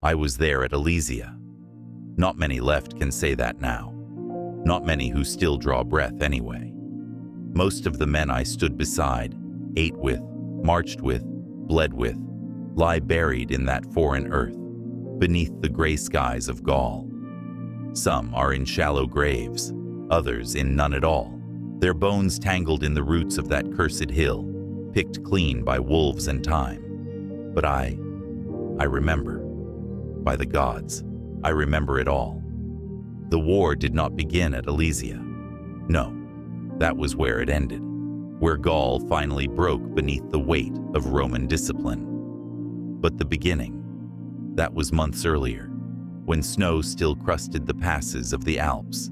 I was there at Alesia. Not many left can say that now. Not many who still draw breath anyway. Most of the men I stood beside, ate with, marched with, bled with, lie buried in that foreign earth, beneath the gray skies of Gaul. Some are in shallow graves, others in none at all, their bones tangled in the roots of that cursed hill, picked clean by wolves and time. But I remember. By the gods, I remember it all. The war did not begin at Alesia. No, that was where it ended, where Gaul finally broke beneath the weight of Roman discipline. But the beginning, that was months earlier, when snow still crusted the passes of the Alps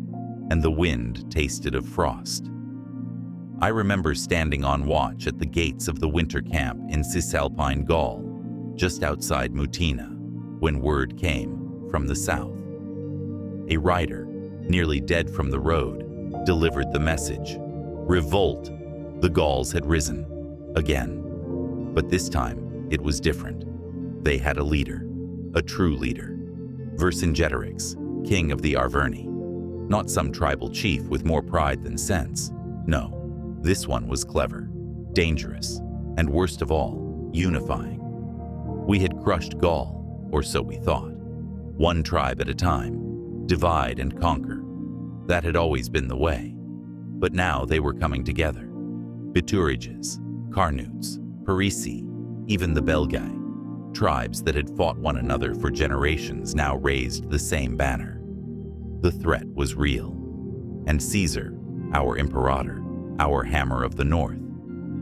and the wind tasted of frost. I remember standing on watch at the gates of the winter camp in Cisalpine Gaul, just outside Mutina, when word came from the south. A rider, nearly dead from the road, delivered the message. Revolt! The Gauls had risen. Again. But this time, it was different. They had a leader. A true leader. Vercingetorix, king of the Arverni. Not some tribal chief with more pride than sense. No, this one was clever, dangerous, and worst of all, unifying. We had crushed Gaul, or so we thought. One tribe at a time, divide and conquer. That had always been the way. But now they were coming together. Bituriges, Carnutes, Parisi, even the Belgae. Tribes that had fought one another for generations now raised the same banner. The threat was real. And Caesar, our imperator, our hammer of the north,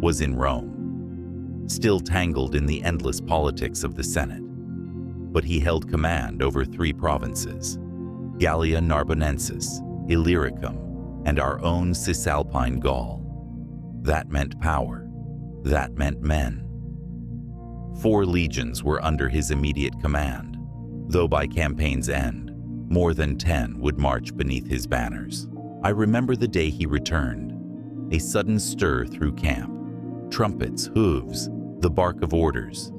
was in Rome. Still tangled in the endless politics of the Senate. But he held command over 3 provinces, Gallia Narbonensis, Illyricum, and our own Cisalpine Gaul. That meant power. That meant men. 4 legions were under his immediate command, though by campaign's end, more than 10 would march beneath his banners. I remember the day he returned, a sudden stir through camp, trumpets, hooves, the bark of orders.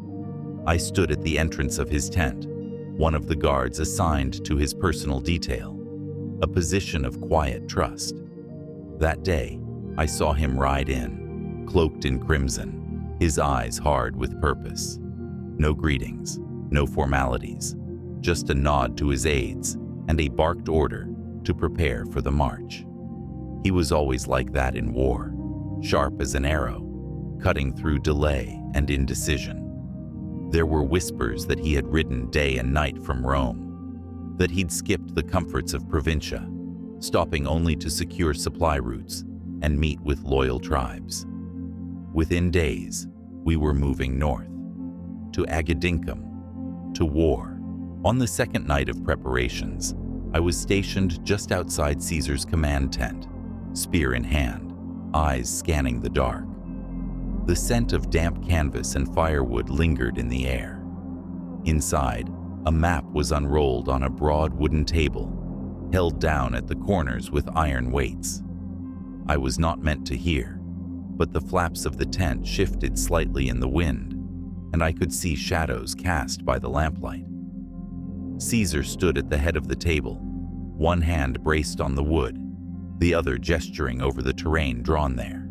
I stood at the entrance of his tent, one of the guards assigned to his personal detail, a position of quiet trust. That day, I saw him ride in, cloaked in crimson, his eyes hard with purpose. No greetings, no formalities, just a nod to his aides and a barked order to prepare for the march. He was always like that in war, sharp as an arrow, cutting through delay and indecision. There were whispers that he had ridden day and night from Rome, that he'd skipped the comforts of Provincia, stopping only to secure supply routes and meet with loyal tribes. Within days, we were moving north, to Agadincum, to war. On the second night of preparations, I was stationed just outside Caesar's command tent, spear in hand, eyes scanning the dark. The scent of damp canvas and firewood lingered in the air. Inside, a map was unrolled on a broad wooden table, held down at the corners with iron weights. I was not meant to hear, but the flaps of the tent shifted slightly in the wind, and I could see shadows cast by the lamplight. Caesar stood at the head of the table, one hand braced on the wood, the other gesturing over the terrain drawn there.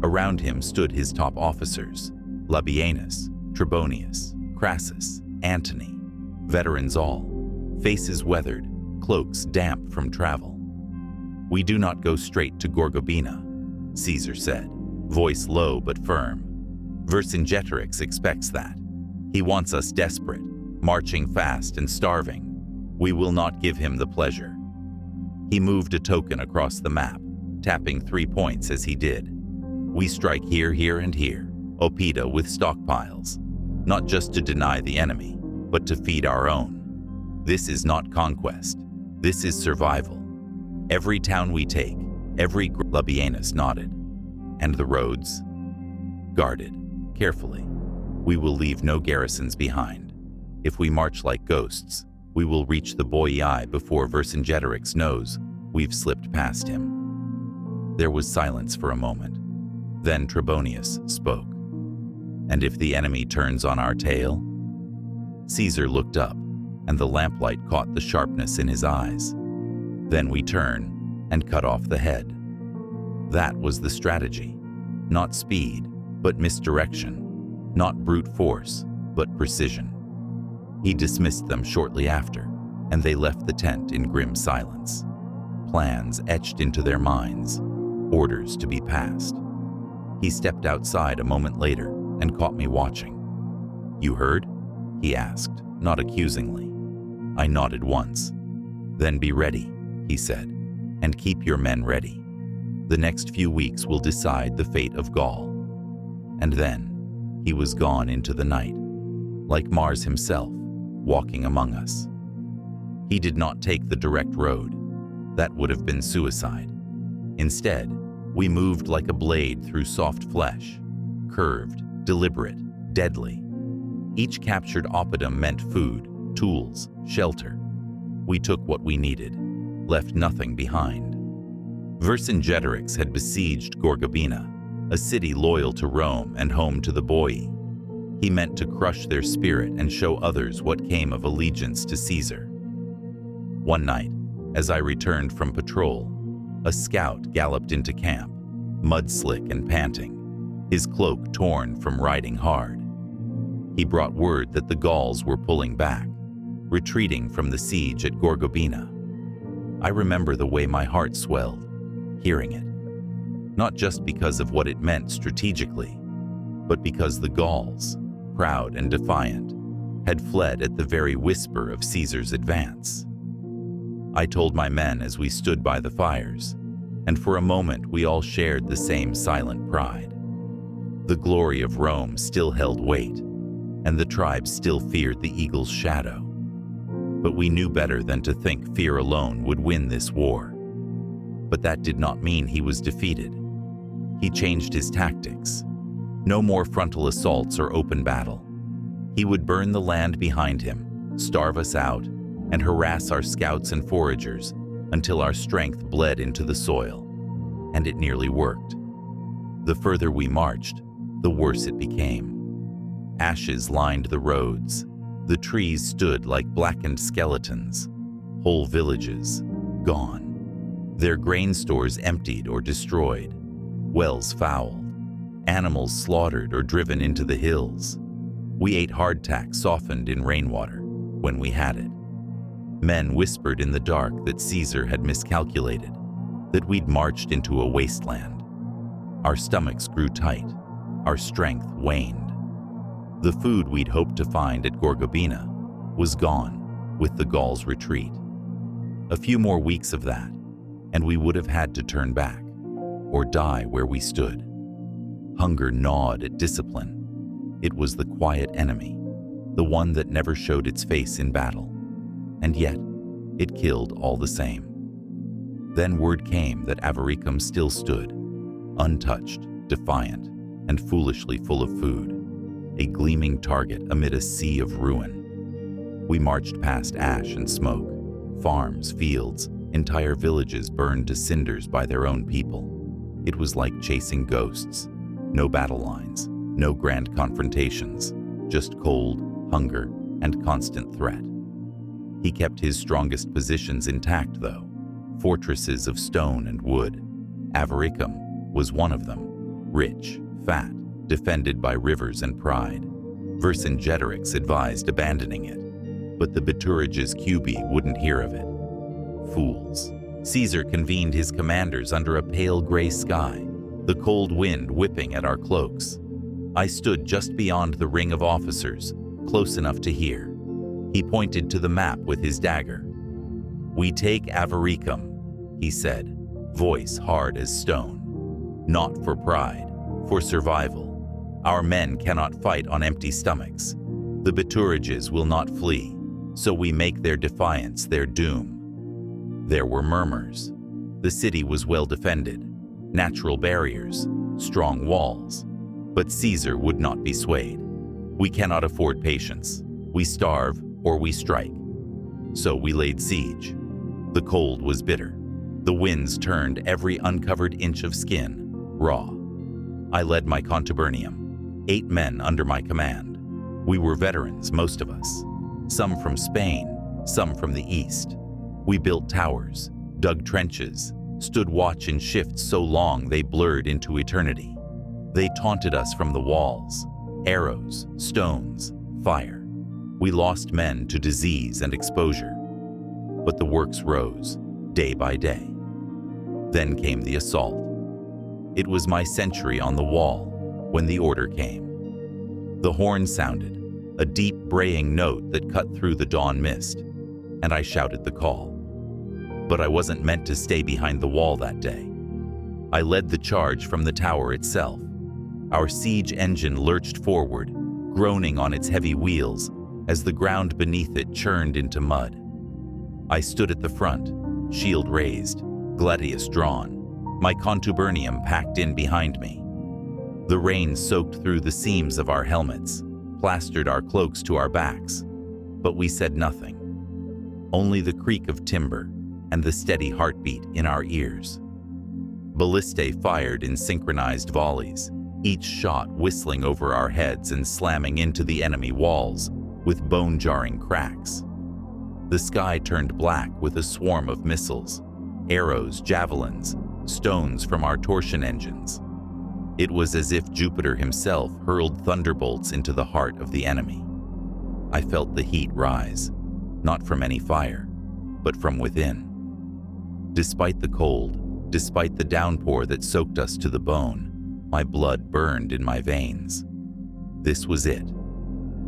Around him stood his top officers, Labienus, Trebonius, Crassus, Antony, veterans all, faces weathered, cloaks damp from travel. "We do not go straight to Gergovia," Caesar said, voice low but firm. "Vercingetorix expects that. He wants us desperate, marching fast and starving. We will not give him the pleasure." He moved a token across the map, tapping 3 points as he did. "We strike here, here, and here, Opida with stockpiles, not just to deny the enemy, but to feed our own. This is not conquest. This is survival. Every town we take, every..." Labienus nodded. "And the roads?" "Guarded, carefully. We will leave no garrisons behind. If we march like ghosts, we will reach the Boii before Vercingetorix knows we've slipped past him." There was silence for a moment. Then Trebonius spoke. "And if the enemy turns on our tail?" Caesar looked up, and the lamplight caught the sharpness in his eyes. Then we turn and cut off the head. That was the strategy. Not speed, but misdirection. Not brute force, but precision. He dismissed them shortly after, and they left the tent in grim silence. Plans etched into their minds, orders to be passed. He stepped outside a moment later and caught me watching. "You heard?" he asked, not accusingly. I nodded once. "Then be ready," he said, "and keep your men ready. The next few weeks will decide the fate of Gaul." And then he was gone into the night, like Mars himself, walking among us. He did not take the direct road. That would have been suicide. Instead, we moved like a blade through soft flesh, curved, deliberate, deadly. Each captured oppidum meant food, tools, shelter. We took what we needed, left nothing behind. Vercingetorix had besieged Gergovia, a city loyal to Rome and home to the Boii. He meant to crush their spirit and show others what came of allegiance to Caesar. One night, as I returned from patrol, a scout galloped into camp, mud-slick and panting, his cloak torn from riding hard. He brought word that the Gauls were pulling back, retreating from the siege at Gergovia. I remember the way my heart swelled, hearing it. Not just because of what it meant strategically, but because the Gauls, proud and defiant, had fled at the very whisper of Caesar's advance. I told my men as we stood by the fires, and for a moment we all shared the same silent pride. The glory of Rome still held weight, and the tribes still feared the eagle's shadow. But we knew better than to think fear alone would win this war. But that did not mean he was defeated. He changed his tactics. No more frontal assaults or open battle. He would burn the land behind him, starve us out, and harass our scouts and foragers until our strength bled into the soil. And it nearly worked. The further we marched, the worse it became. Ashes lined the roads. The trees stood like blackened skeletons. Whole villages, gone. Their grain stores emptied or destroyed. Wells fouled. Animals slaughtered or driven into the hills. We ate hardtack softened in rainwater, when we had it. Men whispered in the dark that Caesar had miscalculated, that we'd marched into a wasteland. Our stomachs grew tight. Our strength waned. The food we'd hoped to find at Gergovia was gone with the Gauls' retreat. A few more weeks of that, and we would have had to turn back, or die where we stood. Hunger gnawed at discipline. It was the quiet enemy, the one that never showed its face in battle. And yet, it killed all the same. Then word came that Avaricum still stood, untouched, defiant, and foolishly full of food, a gleaming target amid a sea of ruin. We marched past ash and smoke, farms, fields, entire villages burned to cinders by their own people. It was like chasing ghosts. No battle lines, no grand confrontations, just cold, hunger, and constant threat. He kept his strongest positions intact, though, fortresses of stone and wood. Avaricum was one of them, rich, fat, defended by rivers and pride. Vercingetorix advised abandoning it, but the Bituriges Cubi wouldn't hear of it. Fools. Caesar convened his commanders under a pale gray sky, the cold wind whipping at our cloaks. I stood just beyond the ring of officers, close enough to hear. He pointed to the map with his dagger. "We take Avaricum," he said, voice hard as stone. "Not for pride, for survival. Our men cannot fight on empty stomachs. The Bituriges will not flee, so we make their defiance their doom." There were murmurs. The city was well defended, natural barriers, strong walls. But Caesar would not be swayed. "We cannot afford patience. We starve or we strike." So we laid siege. The cold was bitter. The winds turned every uncovered inch of skin raw. I led my contubernium, 8 men under my command. We were veterans, most of us. some from Spain, some from the east. We built towers, dug trenches, stood watch in shifts so long they blurred into eternity. They taunted us from the walls, arrows, stones, fire. We lost men to disease and exposure. But the works rose, day by day. Then came the assault. It was my century on the wall when the order came. The horn sounded, a deep braying note that cut through the dawn mist, and I shouted the call. But I wasn't meant to stay behind the wall that day. I led the charge from the tower itself. Our siege engine lurched forward, groaning on its heavy wheels as the ground beneath it churned into mud. I stood at the front, shield raised, gladius drawn, my contubernium packed in behind me. The rain soaked through the seams of our helmets, plastered our cloaks to our backs, but we said nothing. Only the creak of timber and the steady heartbeat in our ears. Ballistae fired in synchronized volleys, each shot whistling over our heads and slamming into the enemy walls with bone-jarring cracks. The sky turned black with a swarm of missiles, arrows, javelins, stones from our torsion engines. It was as if Jupiter himself hurled thunderbolts into the heart of the enemy. I felt the heat rise, not from any fire, but from within. Despite the cold, despite the downpour that soaked us to the bone, my blood burned in my veins. This was it,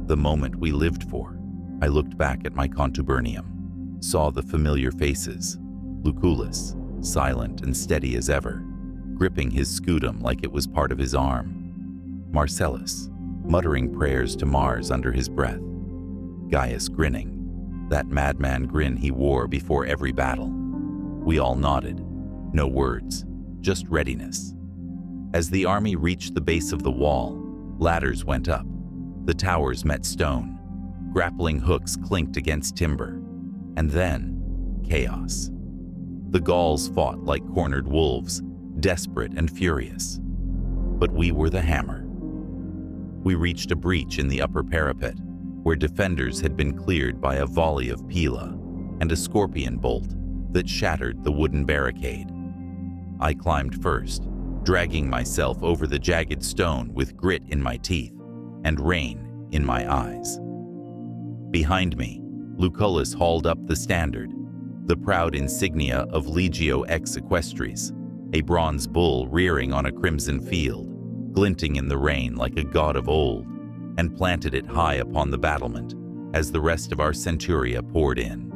the moment we lived for. I looked back at my contubernium, saw the familiar faces, Lucullus, silent and steady as ever, gripping his scutum like it was part of his arm. Marcellus, muttering prayers to Mars under his breath. Gaius grinning, that madman grin he wore before every battle. We all nodded, no words, just readiness. As the army reached the base of the wall, ladders went up. The towers met stone. Grappling hooks clinked against timber. And then, chaos. The Gauls fought like cornered wolves, desperate and furious. But we were the hammer. We reached a breach in the upper parapet, where defenders had been cleared by a volley of pila and a scorpion bolt that shattered the wooden barricade. I climbed first, dragging myself over the jagged stone with grit in my teeth and rain in my eyes. Behind me, Lucullus hauled up the standard, the proud insignia of LegioX Equestris, a bronze bull rearing on a crimson field, glinting in the rain like a god of old, and planted it high upon the battlement as the rest of our centuria poured in.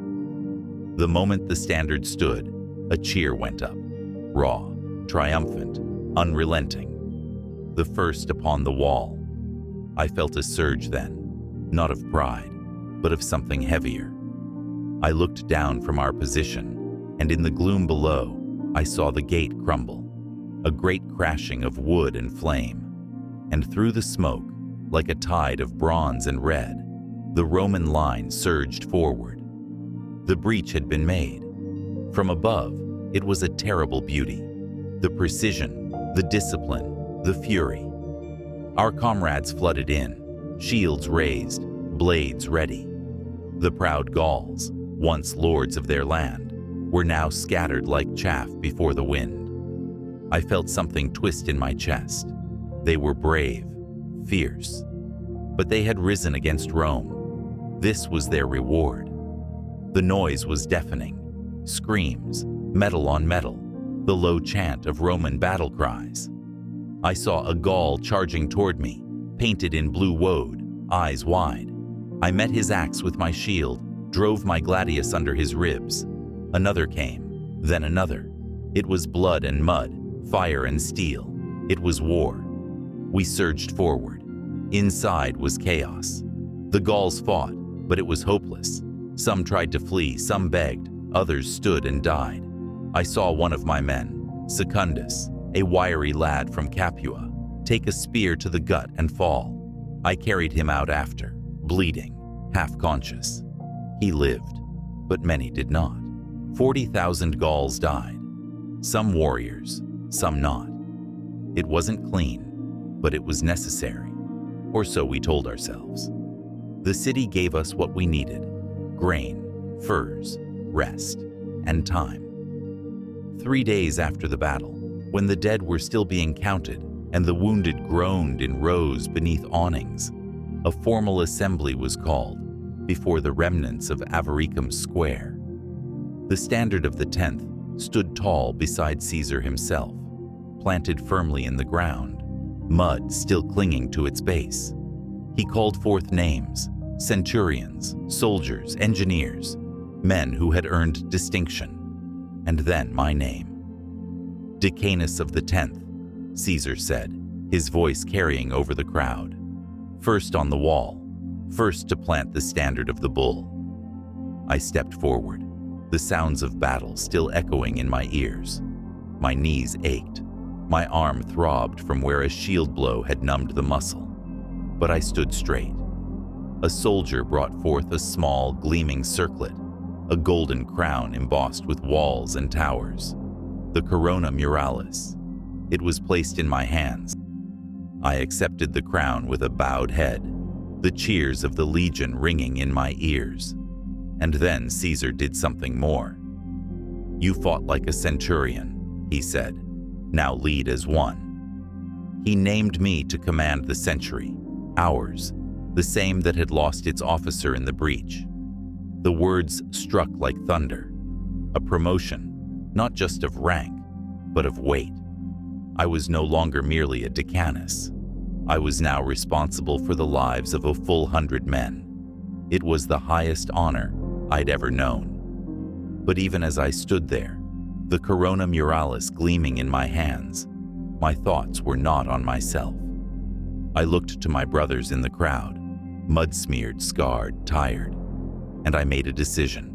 The moment the standard stood, a cheer went up, raw, triumphant, unrelenting. The first upon the wall. I felt a surge then, not of pride, but of something heavier. I looked down from our position, and in the gloom below, I saw the gate crumble, a great crashing of wood and flame. And through the smoke, like a tide of bronze and red, the Roman line surged forward. The breach had been made. From above, it was a terrible beauty. The precision, the discipline, the fury. Our comrades flooded in, shields raised, blades ready. The proud Gauls, once lords of their land, were now scattered like chaff before the wind. I felt something twist in my chest. They were brave, fierce, but they had risen against Rome. This was their reward. The noise was deafening. Screams, metal on metal, the low chant of Roman battle cries. I saw a Gaul charging toward me, painted in blue woad, eyes wide. I met his axe with my shield, drove my gladius under his ribs. Another came, then another. It was blood and mud, fire and steel. It was war. We surged forward. Inside was chaos. The Gauls fought, but it was hopeless. Some tried to flee, some begged, others stood and died. I saw one of my men, Secundus, a wiry lad from Capua, take a spear to the gut and fall. I carried him out after, bleeding, half-conscious. He lived, but many did not. 40,000 Gauls died, some warriors, some not. It wasn't clean, but it was necessary, or so we told ourselves. The city gave us what we needed: grain, furs, rest, and time. 3 days after the battle, when the dead were still being counted and the wounded groaned in rows beneath awnings, a formal assembly was called before the remnants of Avaricum Square. The standard of the 10th stood tall beside Caesar himself, planted firmly in the ground, mud still clinging to its base. He called forth names: centurions, soldiers, engineers, men who had earned distinction, and then my name. Decanus of the 10th, Caesar said, his voice carrying over the crowd. First on the wall, first to plant the standard of the bull. I stepped forward, the sounds of battle still echoing in my ears. My knees ached. My arm throbbed from where a shield blow had numbed the muscle. But I stood straight. A soldier brought forth a small, gleaming circlet, a golden crown embossed with walls and towers. The corona muralis. It was placed in my hands. I accepted the crown with a bowed head, the cheers of the legion ringing in my ears. And then Caesar did something more. "You fought like a centurion," he said. "Now lead as one." He named me to command the century, ours, the same that had lost its officer in the breach. The words struck like thunder. A promotion, not just of rank, but of weight. I was no longer merely a decanus. I was now responsible for the lives of a full 100 men. It was the highest honor I'd ever known. But even as I stood there, the corona muralis gleaming in my hands, my thoughts were not on myself. I looked to my brothers in the crowd, mud-smeared, scarred, tired, and I made a decision.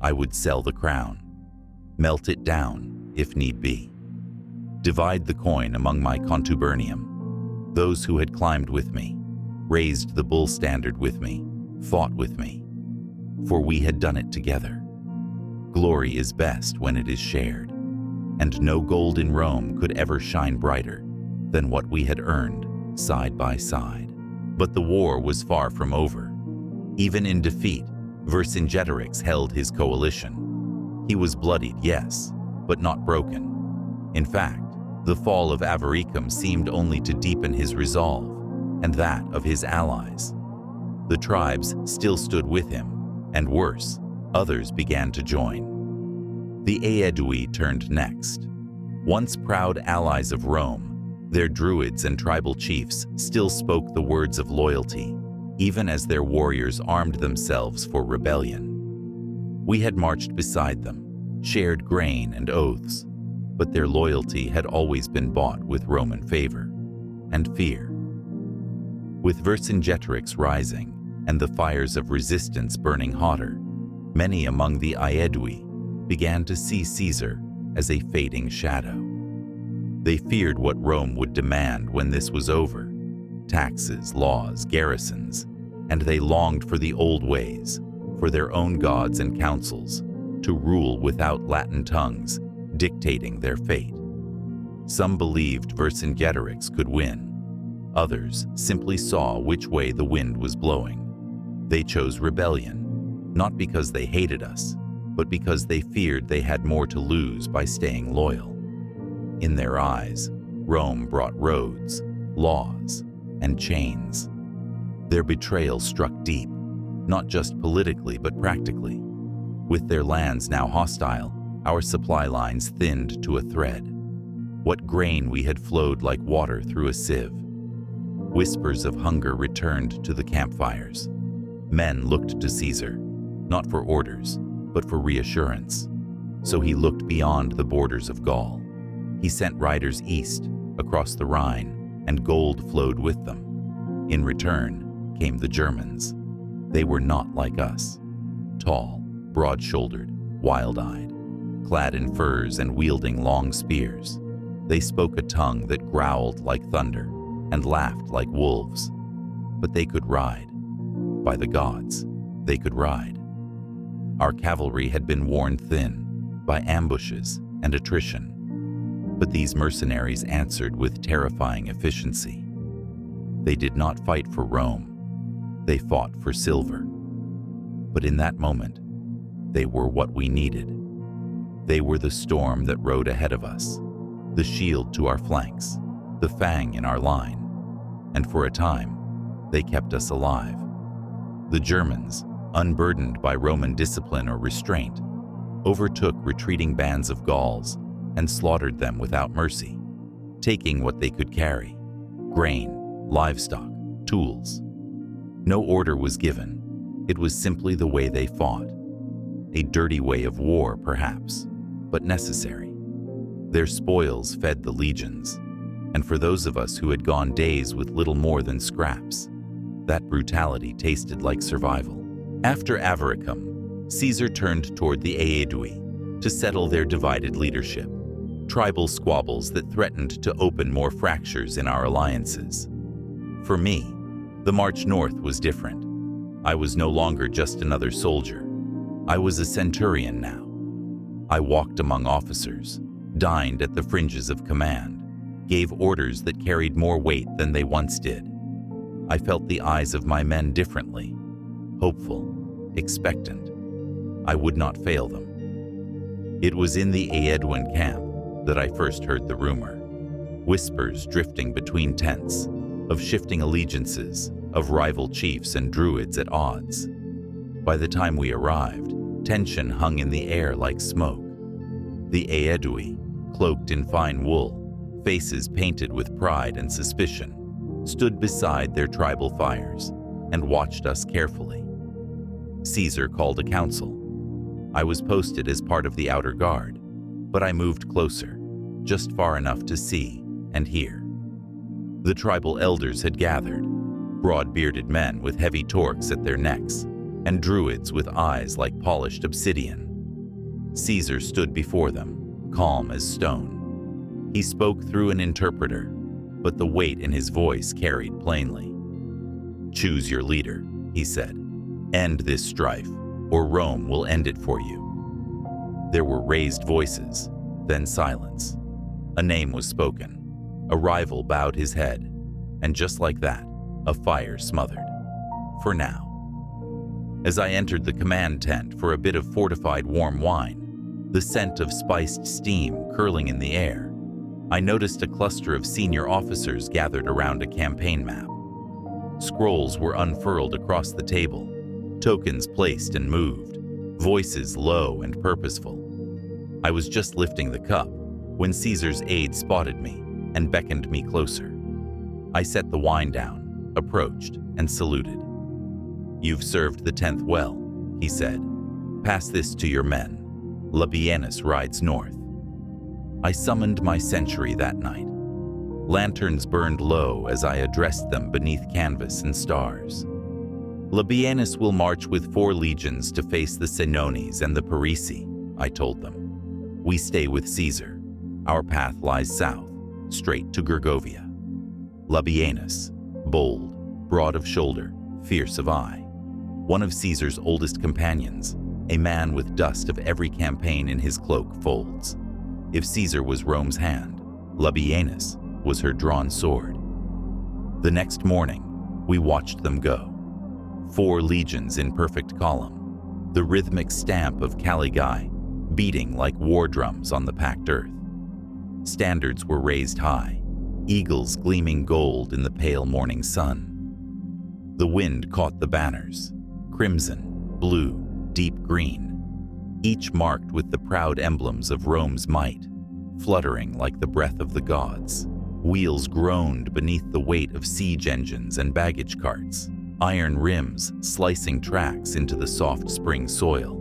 I would sell the crown, melt it down if need be, divide the coin among my contubernium, those who had climbed with me, raised the bull standard with me, fought with me, for we had done it together. Glory is best when it is shared, and no gold in Rome could ever shine brighter than what we had earned side by side. But the war was far from over. Even in defeat, Vercingetorix held his coalition. He was bloodied, yes, but not broken. In fact, the fall of Avaricum seemed only to deepen his resolve, and that of his allies. The tribes still stood with him, and worse, others began to join. The Aedui turned next. Once proud allies of Rome, their druids and tribal chiefs still spoke the words of loyalty, even as their warriors armed themselves for rebellion. We had marched beside them, shared grain and oaths, but their loyalty had always been bought with Roman favor and fear. With Vercingetorix rising and the fires of resistance burning hotter, many among the Aedui began to see Caesar as a fading shadow. They feared what Rome would demand when this was over: taxes, laws, garrisons, and they longed for the old ways, for their own gods and councils, to rule without Latin tongues dictating their fate. Some believed Vercingetorix could win. Others simply saw which way the wind was blowing. They chose rebellion, not because they hated us, but because they feared they had more to lose by staying loyal. In their eyes, Rome brought roads, laws, and chains. Their betrayal struck deep, not just politically but practically. With their lands now hostile, our supply lines thinned to a thread. What grain we had flowed like water through a sieve. Whispers of hunger returned to the campfires. Men looked to Caesar, not for orders, but for reassurance. So he looked beyond the borders of Gaul. He sent riders east, across the Rhine, and gold flowed with them. In return came the Germans. They were not like us. Tall, broad-shouldered, wild-eyed, clad in furs and wielding long spears. They spoke a tongue that growled like thunder and laughed like wolves. But they could ride. By the gods, they could ride. Our cavalry had been worn thin by ambushes and attrition. But these mercenaries answered with terrifying efficiency. They did not fight for Rome. They fought for silver. But in that moment, they were what we needed. They were the storm that rode ahead of us, the shield to our flanks, the fang in our line. And for a time, they kept us alive. The Germans, unburdened by Roman discipline or restraint, overtook retreating bands of Gauls and slaughtered them without mercy, taking what they could carry: grain, livestock, tools. No order was given. It was simply the way they fought. A dirty way of war, perhaps, but necessary. Their spoils fed the legions, and for those of us who had gone days with little more than scraps, that brutality tasted like survival. After Avaricum, Caesar turned toward the Aedui to settle their divided leadership, tribal squabbles that threatened to open more fractures in our alliances. For me, the march north was different. I was no longer just another soldier. I was a centurion now. I walked among officers, dined at the fringes of command, gave orders that carried more weight than they once did. I felt the eyes of my men differently, hopeful, expectant. I would not fail them. It was in the Aeduan camp that I first heard the rumor. Whispers drifting between tents, of shifting allegiances, of rival chiefs and druids at odds. By the time we arrived, tension hung in the air like smoke. The Aedui, cloaked in fine wool, faces painted with pride and suspicion, stood beside their tribal fires and watched us carefully. Caesar called a council. I was posted as part of the outer guard, but I moved closer, just far enough to see and hear. The tribal elders had gathered, broad-bearded men with heavy torques at their necks, and druids with eyes like polished obsidian. Caesar stood before them, calm as stone. He spoke through an interpreter, but the weight in his voice carried plainly. "Choose your leader," he said. "End this strife, or Rome will end it for you." There were raised voices, then silence. A name was spoken. A rival bowed his head, and just like that, a fire smothered. For now. As I entered the command tent for a bit of fortified warm wine, the scent of spiced steam curling in the air, I noticed a cluster of senior officers gathered around a campaign map. Scrolls were unfurled across the table, tokens placed and moved, voices low and purposeful. I was just lifting the cup when Caesar's aide spotted me and beckoned me closer. I set the wine down, approached, and saluted. "You've served the 10th well," he said. "Pass this to your men. Labienus rides north." I summoned my century that night. Lanterns burned low as I addressed them beneath canvas and stars. "Labienus will march with 4 legions to face the Senones and the Parisi," I told them. "We stay with Caesar. Our path lies south, straight to Gergovia." Labienus, bold, broad of shoulder, fierce of eye, one of Caesar's oldest companions, a man with dust of every campaign in his cloak folds. If Caesar was Rome's hand, Labienus was her drawn sword. The next morning, we watched them go. 4 legions in perfect column, the rhythmic stamp of Caligae beating like war drums on the packed earth. Standards were raised high, eagles gleaming gold in the pale morning sun. The wind caught the banners, crimson, blue, deep green, each marked with the proud emblems of Rome's might, fluttering like the breath of the gods. Wheels groaned beneath the weight of siege engines and baggage carts, iron rims slicing tracks into the soft spring soil.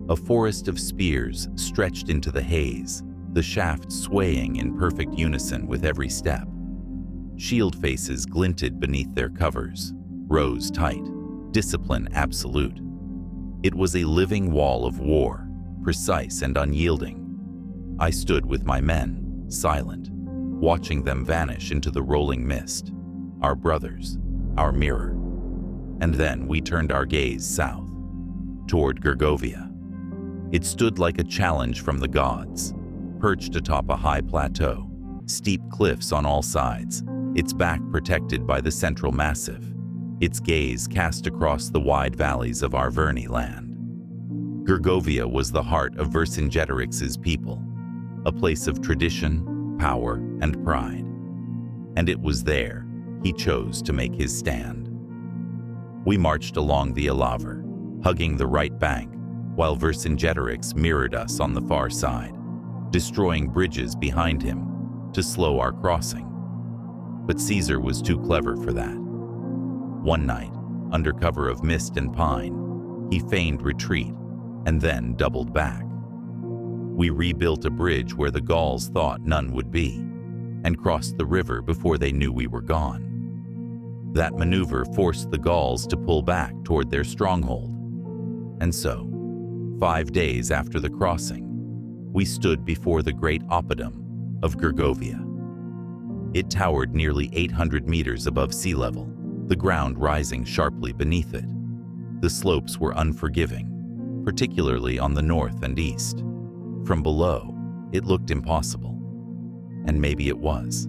A forest of spears stretched into the haze, the shafts swaying in perfect unison with every step. Shield faces glinted beneath their covers, rows tight, discipline absolute. It was a living wall of war, precise and unyielding. I stood with my men, silent, watching them vanish into the rolling mist, our brothers, our mirror. And then we turned our gaze south, toward Gergovia. It stood like a challenge from the gods, perched atop a high plateau, steep cliffs on all sides, its back protected by the central massif. its gaze cast across the wide valleys of Arverni land. Gergovia was the heart of Vercingetorix's people, a place of tradition, power, and pride. And it was there he chose to make his stand. We marched along the Alaver, hugging the right bank, while Vercingetorix mirrored us on the far side, destroying bridges behind him to slow our crossing. But Caesar was too clever for that. One night, under cover of mist and pine, he feigned retreat and then doubled back. We rebuilt a bridge where the Gauls thought none would be, and crossed the river before they knew we were gone. That maneuver forced the Gauls to pull back toward their stronghold. And so, 5 days after the crossing, we stood before the great oppidum of Gergovia. It towered nearly 800 meters above sea level, the ground rising sharply beneath it. The slopes were unforgiving, particularly on the north and east. From below, it looked impossible. And maybe it was.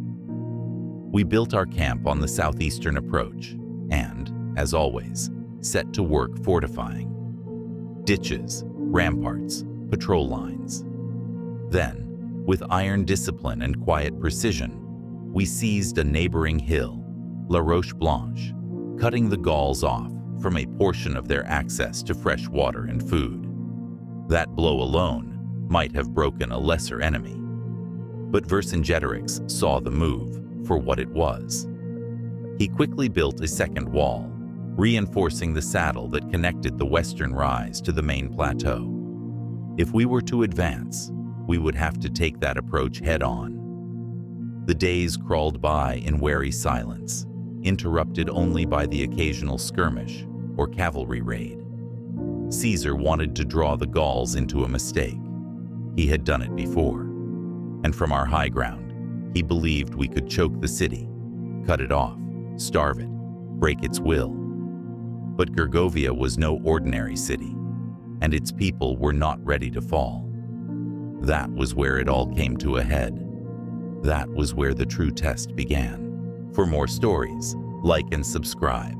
We built our camp on the southeastern approach and, as always, set to work fortifying. Ditches, ramparts, patrol lines. Then, with iron discipline and quiet precision, we seized a neighboring hill, La Roche-Blanche, cutting the Gauls off from a portion of their access to fresh water and food. That blow alone might have broken a lesser enemy. But Vercingetorix saw the move for what it was. He quickly built a second wall, reinforcing the saddle that connected the western rise to the main plateau. If we were to advance, we would have to take that approach head-on. The days crawled by in wary silence, interrupted only by the occasional skirmish or cavalry raid. Caesar wanted to draw the Gauls into a mistake. He had done it before. And from our high ground, he believed we could choke the city, cut it off, starve it, break its will. But Gergovia was no ordinary city, and its people were not ready to fall. That was where it all came to a head. That was where the true test began. For more stories, like and subscribe.